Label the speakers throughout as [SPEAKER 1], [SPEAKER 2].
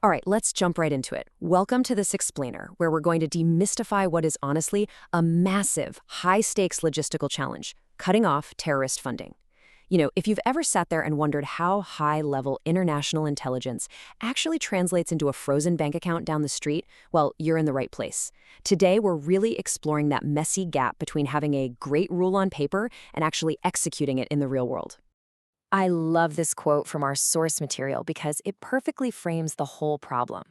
[SPEAKER 1] All right, let's jump right into it. Welcome to this explainer, where we're going to demystify what is honestly a massive, high-stakes logistical challenge, cutting off terrorist funding. If you've ever sat there and wondered how high-level international intelligence actually translates into a frozen bank account down the street, well, you're in the right place. Today, we're really exploring that messy gap between having a great rule on paper and actually executing it in the real world.
[SPEAKER 2] I love this quote from our source material because it perfectly frames the whole problem.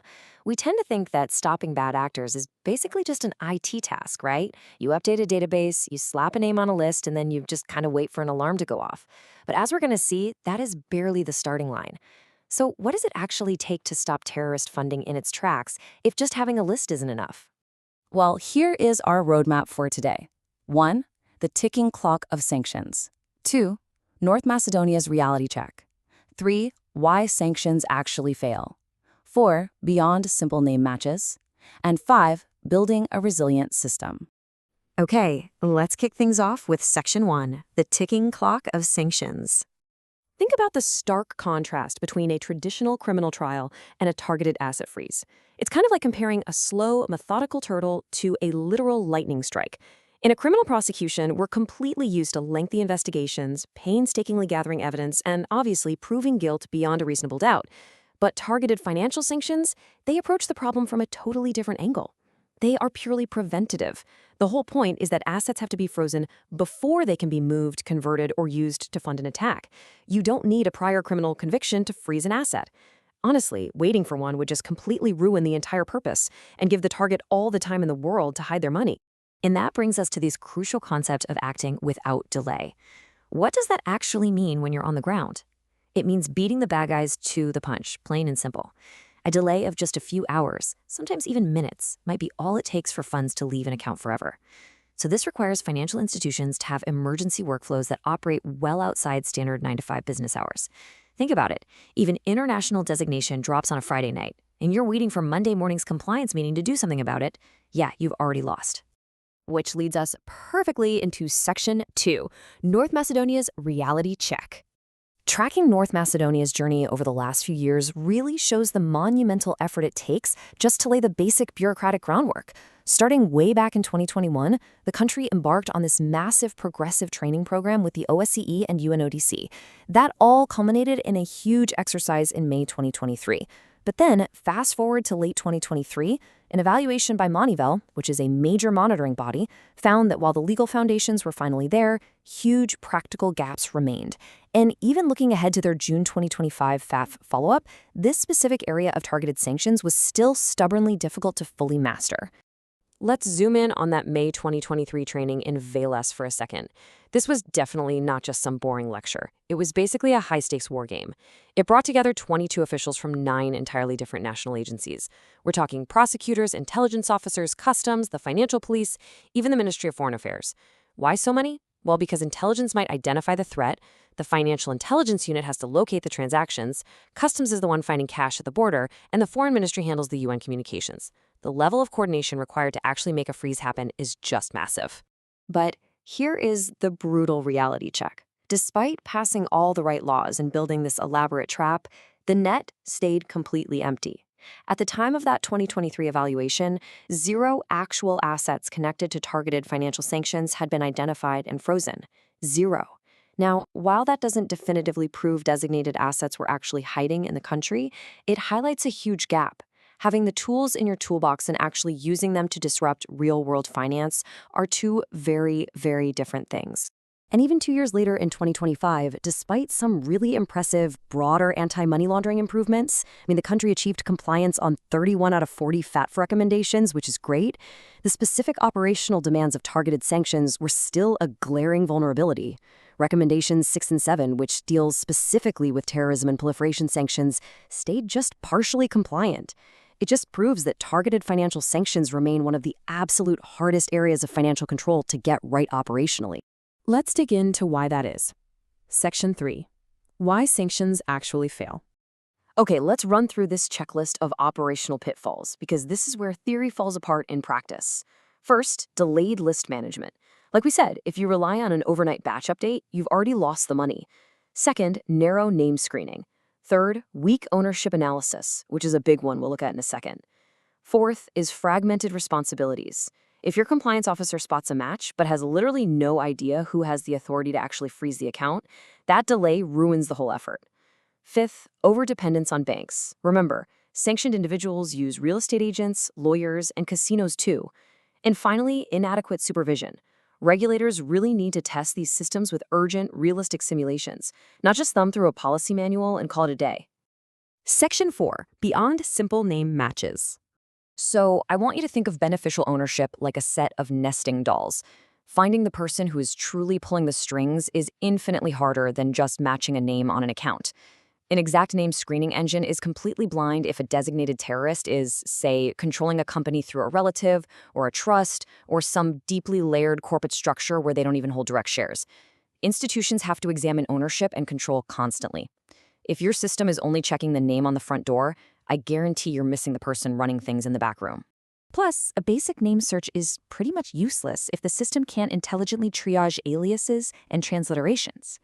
[SPEAKER 2] We tend to think that stopping bad actors is basically just an IT task, right? You update a database, you slap a name on a list, and then you just kind of wait for an alarm to go off. But as we're going to see, that is barely the starting line. So, what does it actually take to stop terrorist funding in its tracks if just having a list isn't enough?
[SPEAKER 3] Well, here is our roadmap for today. 1. The ticking clock of sanctions. 2. North Macedonia's reality check. 3. Why sanctions actually fail. 4. Beyond simple name matches. And 5. Building a resilient system.
[SPEAKER 1] Okay, let's kick things off with Section 1, the ticking clock of sanctions. Think about the stark contrast between a traditional criminal trial and a targeted asset freeze. It's kind of like comparing a slow, methodical turtle to a literal lightning strike. In a criminal prosecution, we're completely used to lengthy investigations, painstakingly gathering evidence, and obviously proving guilt beyond a reasonable doubt. But targeted financial sanctions, they approach the problem from a totally different angle. They are purely preventative. The whole point is that assets have to be frozen before they can be moved, converted, or used to fund an attack. You don't need a prior criminal conviction to freeze an asset. Honestly, waiting for one would just completely ruin the entire purpose and give the target all the time in the world to hide their money. And that brings us to this crucial concept of acting without delay. What does that actually mean when you're on the ground? It means beating the bad guys to the punch, plain and simple. A delay of just a few hours, sometimes even minutes, might be all it takes for funds to leave an account forever. So this requires financial institutions to have emergency workflows that operate well outside standard 9-to-5 business hours. Think about it. Even international designation drops on a Friday night, and you're waiting for Monday morning's compliance meeting to do something about it. Yeah, you've already lost. Which leads us perfectly into Section 2, North Macedonia's reality check. Tracking North Macedonia's journey over the last few years really shows the monumental effort it takes just to lay the basic bureaucratic groundwork. Starting way back in 2021, the country embarked on this massive progressive training program with the OSCE and UNODC. That all culminated in a huge exercise in May 2023. But then, fast forward to late 2023, an evaluation by Monivelle, which is a major monitoring body, found that while the legal foundations were finally there, huge practical gaps remained. And even looking ahead to their June 2025 FAF follow-up, this specific area of targeted sanctions was still stubbornly difficult to fully master. Let's zoom in on that May 2023 training in Veles for a second. This was definitely not just some boring lecture. It was basically a high-stakes war game. It brought together 22 officials from 9 entirely different national agencies. We're talking prosecutors, intelligence officers, customs, the financial police, even the Ministry of Foreign Affairs. Why so many? Well, because intelligence might identify the threat, the financial intelligence unit has to locate the transactions, customs is the one finding cash at the border, and the foreign ministry handles the UN communications. The level of coordination required to actually make a freeze happen is just massive. But here is the brutal reality check. Despite passing all the right laws and building this elaborate trap, the net stayed completely empty. At the time of that 2023 evaluation, 0 actual assets connected to targeted financial sanctions had been identified and frozen. 0. Now, while that doesn't definitively prove designated assets were actually hiding in the country, it highlights a huge gap. Having the tools in your toolbox and actually using them to disrupt real-world finance are two very, very different things. And even 2 years later in 2025, despite some really impressive, broader anti-money laundering improvements, the country achieved compliance on 31 out of 40 FATF recommendations, which is great, the specific operational demands of targeted sanctions were still a glaring vulnerability. Recommendations 6 and 7, which deals specifically with terrorism and proliferation sanctions, stayed just partially compliant. It just proves that targeted financial sanctions remain one of the absolute hardest areas of financial control to get right operationally. Let's dig into why that is. Section 3. Why sanctions actually fail. Okay, let's run through this checklist of operational pitfalls, because this is where theory falls apart in practice. First, delayed list management. Like we said, if you rely on an overnight batch update, you've already lost the money. Second, narrow name screening. Third, weak ownership analysis, which is a big one we'll look at in a second. Fourth is fragmented responsibilities. If your compliance officer spots a match but has literally no idea who has the authority to actually freeze the account, that delay ruins the whole effort. Fifth, overdependence on banks. Remember, sanctioned individuals use real estate agents, lawyers, and casinos too. And finally, inadequate supervision. Regulators really need to test these systems with urgent, realistic simulations, not just thumb through a policy manual and call it a day.
[SPEAKER 2] Section 4. Beyond simple name matches. So I want you to think of beneficial ownership like a set of nesting dolls. Finding the person who is truly pulling the strings is infinitely harder than just matching a name on an account. An exact name screening engine is completely blind if a designated terrorist is, say, controlling a company through a relative or a trust or some deeply layered corporate structure where they don't even hold direct shares. Institutions have to examine ownership and control constantly. If your system is only checking the name on the front door, I guarantee you're missing the person running things in the back room.
[SPEAKER 3] Plus, a basic name search is pretty much useless if the system can't intelligently triage aliases and transliterations.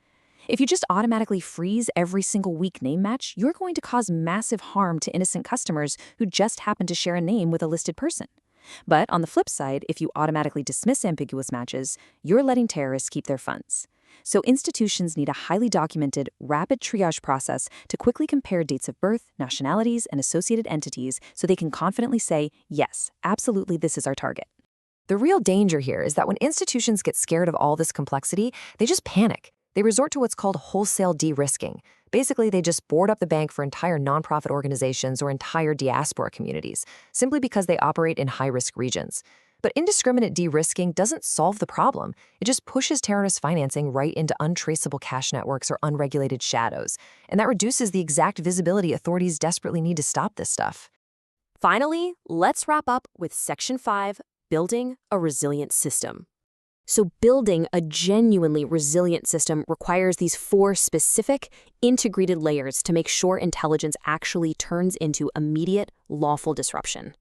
[SPEAKER 3] If you just automatically freeze every single weak name match, you're going to cause massive harm to innocent customers who just happen to share a name with a listed person. But on the flip side, if you automatically dismiss ambiguous matches, you're letting terrorists keep their funds. So institutions need a highly documented, rapid triage process to quickly compare dates of birth, nationalities, and associated entities so they can confidently say, yes, absolutely, this is our target.
[SPEAKER 2] The real danger here is that when institutions get scared of all this complexity, they just panic. They resort to what's called wholesale de-risking. Basically, they just board up the bank for entire nonprofit organizations or entire diaspora communities, simply because they operate in high-risk regions. But indiscriminate de-risking doesn't solve the problem. It just pushes terrorist financing right into untraceable cash networks or unregulated shadows. And that reduces the exact visibility authorities desperately need to stop this stuff.
[SPEAKER 1] Finally, let's wrap up with Section 5, building a resilient system. So building a genuinely resilient system requires these 4 specific, integrated layers to make sure intelligence actually turns into immediate, lawful disruption.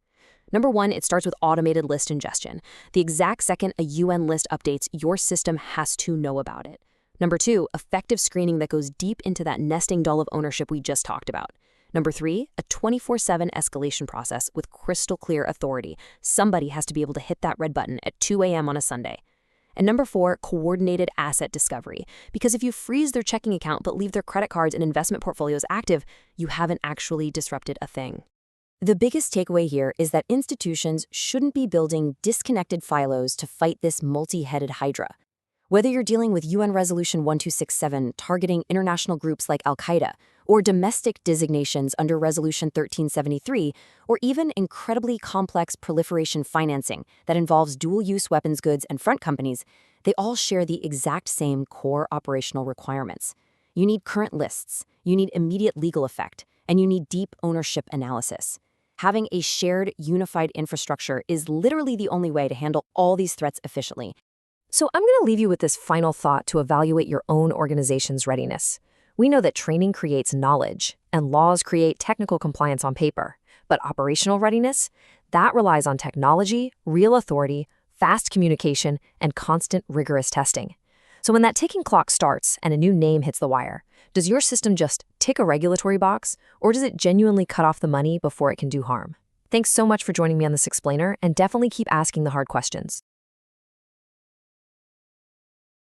[SPEAKER 1] Number 1, it starts with automated list ingestion. The exact second a UN list updates, your system has to know about it. Number 2, effective screening that goes deep into that nesting doll of ownership we just talked about. Number 3, a 24/7 escalation process with crystal clear authority. Somebody has to be able to hit that red button at 2 a.m. on a Sunday. And number 4, coordinated asset discovery. Because if you freeze their checking account but leave their credit cards and investment portfolios active, you haven't actually disrupted a thing.
[SPEAKER 2] The biggest takeaway here is that institutions shouldn't be building disconnected silos to fight this multi-headed hydra. Whether you're dealing with UN Resolution 1267 targeting international groups like Al-Qaeda, or domestic designations under Resolution 1373, or even incredibly complex proliferation financing that involves dual-use weapons goods and front companies, they all share the exact same core operational requirements. You need current lists, you need immediate legal effect, and you need deep ownership analysis. Having a shared, unified infrastructure is literally the only way to handle all these threats efficiently. So I'm going to leave you with this final thought to evaluate your own organization's readiness. We know that training creates knowledge, and laws create technical compliance on paper. But operational readiness? That relies on technology, real authority, fast communication, and constant rigorous testing. So when that ticking clock starts and a new name hits the wire, does your system just tick a regulatory box, or does it genuinely cut off the money before it can do harm? Thanks so much for joining me on this explainer, and definitely keep asking the hard questions.